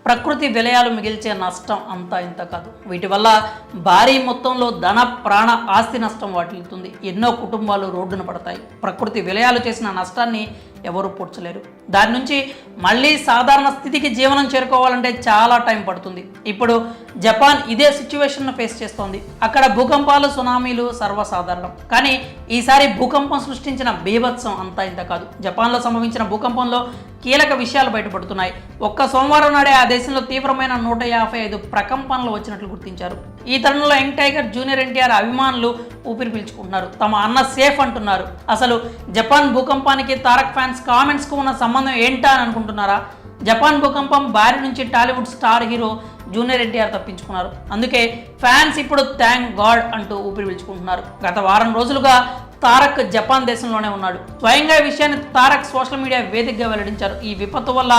ప్రకృతి విలయాలు మిగిల్చే నష్టం అంతా ఇంత కాదు. వీటి వల్ల భారీ మొత్తంలో ధన ప్రాణ ఆస్తి నష్టం వాటిల్లుతుంది. ఎన్నో కుటుంబాలు రోడ్డున పడతాయి. ప్రకృతి విలయాలు చేసిన నష్టాన్ని ఎవరు పూడ్చలేరు. దాని నుంచి మళ్ళీ సాధారణ స్థితికి జీవనం చేరుకోవాలంటే చాలా టైం పడుతుంది. ఇప్పుడు జపాన్ ఇదే సిచ్యువేషన్ను ఫేస్ చేస్తోంది. అక్కడ భూకంపాలు సునామీలు సర్వసాధారణం. కానీ ఈసారి భూకంపం సృష్టించిన బీభత్సం అంతా ఇంత కాదు. జపాన్లో సంభవించిన భూకంపంలో కీలక విషయాలు బయటపడుతున్నాయి. ఒక్క సోమవారం నాడే ఆ దేశంలో తీవ్రమైన 155 ప్రకంపనలు వచ్చినట్లు గుర్తించారు. ఈ తరుణంలో యంగ్ టైగర్ జూనియర్ ఎన్టీఆర్ అభిమానులు ఊపిరి పీల్చుకుంటున్నారు. తమ అన్న సేఫ్ అంటున్నారు. అసలు జపాన్ భూకంపానికి తారక్ ఫ్యాన్స్ కామెంట్స్కు ఉన్న సంబంధం ఏంటా అని అనుకుంటున్నారా? జపాన్ భూకంపం బారి నుంచి Tollywood star hero junior NTR తప్పించుకున్నారు. అందుకే ఫ్యాన్స్ ఇప్పుడు థ్యాంక్ గాడ్ అంటూ ఊపిరి పీల్చుకుంటున్నారు. గత వారం రోజులుగా తారక్ జపాన్ దేశంలోనే ఉన్నాడు. స్వయంగా ఈ విషయాన్ని తారక్ సోషల్ మీడియా వేదికగా వెల్లడించారు. ఈ విపత్తు వల్ల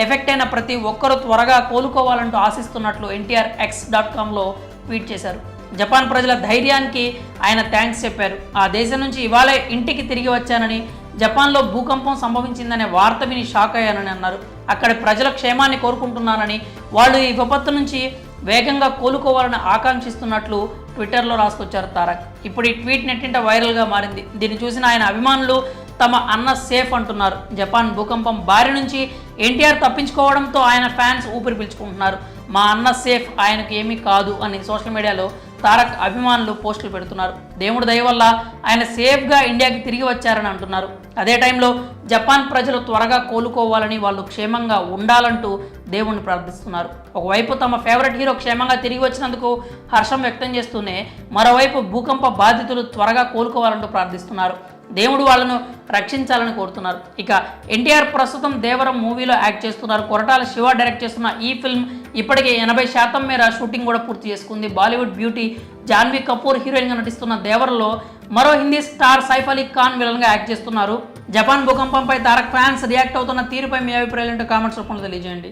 ఎఫెక్ట్ అయిన ప్రతి ఒక్కరూ త్వరగా కోలుకోవాలంటూ ఆశిస్తున్నట్లు ఎన్టీఆర్ x.comలో ట్వీట్ చేశారు. జపాన్ ప్రజల ధైర్యానికి ఆయన థ్యాంక్స్ చెప్పారు. ఆ దేశం నుంచి ఇవాళే ఇంటికి తిరిగి వచ్చానని, జపాన్లో భూకంపం సంభవించిందనే వార్త విని షాక్ అయ్యానని అన్నారు. అక్కడి ప్రజల క్షేమాన్ని కోరుకుంటున్నానని, వాళ్ళు ఈ విపత్తు నుంచి వేగంగా కోలుకోవాలని ఆకాంక్షిస్తున్నట్లు ట్విట్టర్లో రాసుకొచ్చారు తారక్. ఇప్పుడు ఈ ట్వీట్ నెట్టింట వైరల్గా మారింది. దీన్ని చూసిన ఆయన అభిమానులు తమ అన్న సేఫ్ అంటున్నారు. జపాన్ భూకంపం బారి నుంచి ఎన్టీఆర్ తప్పించుకోవడంతో ఆయన ఫ్యాన్స్ ఊపిరి పీల్చుకుంటున్నారు. మా అన్న సేఫ్, ఆయనకు ఏమీ కాదు అని సోషల్ మీడియాలో తారక్ అభిమానులు పోస్టులు పెడుతున్నారు. దేవుడి దయ వల్ల ఆయన సేఫ్గా ఇండియాకి తిరిగి వచ్చారని అంటున్నారు. అదే టైంలో జపాన్ ప్రజలు త్వరగా కోలుకోవాలని, వాళ్ళు క్షేమంగా ఉండాలంటూ దేవుణ్ణి ప్రార్థిస్తున్నారు. ఒకవైపు తమ ఫేవరెట్ హీరో క్షేమంగా తిరిగి వచ్చినందుకు హర్షం వ్యక్తం చేస్తూనే మరోవైపు భూకంప బాధితులు త్వరగా కోలుకోవాలంటూ ప్రార్థిస్తున్నారు. దేవుడు వాళ్ళను రక్షించాలని కోరుతున్నారు. ఇక ఎన్టీఆర్ ప్రస్తుతం దేవరం మూవీలో యాక్ట్ చేస్తున్నారు. కొరటాల శివ డైరెక్ట్ చేస్తున్న ఈ ఫిల్మ్ ఇప్పటికే 80% మేర షూటింగ్ కూడా పూర్తి చేసుకుంది. బాలీవుడ్ బ్యూటీ జాన్వీ కపూర్ హీరోయిన్గా నటిస్తున్న దేవరంలో మరో హిందీ స్టార్ సైఫ్ అలీ ఖాన్ విలన్గా యాక్ట్ చేస్తున్నారు. జపాన్ భూకంపంపై తారక్ ఫ్యాన్స్ రియాక్ట్ అవుతున్న తీరుపై మీ అభిప్రాయాలు ఏంటో కామెంట్స్ రూపంలో తెలియజేయండి.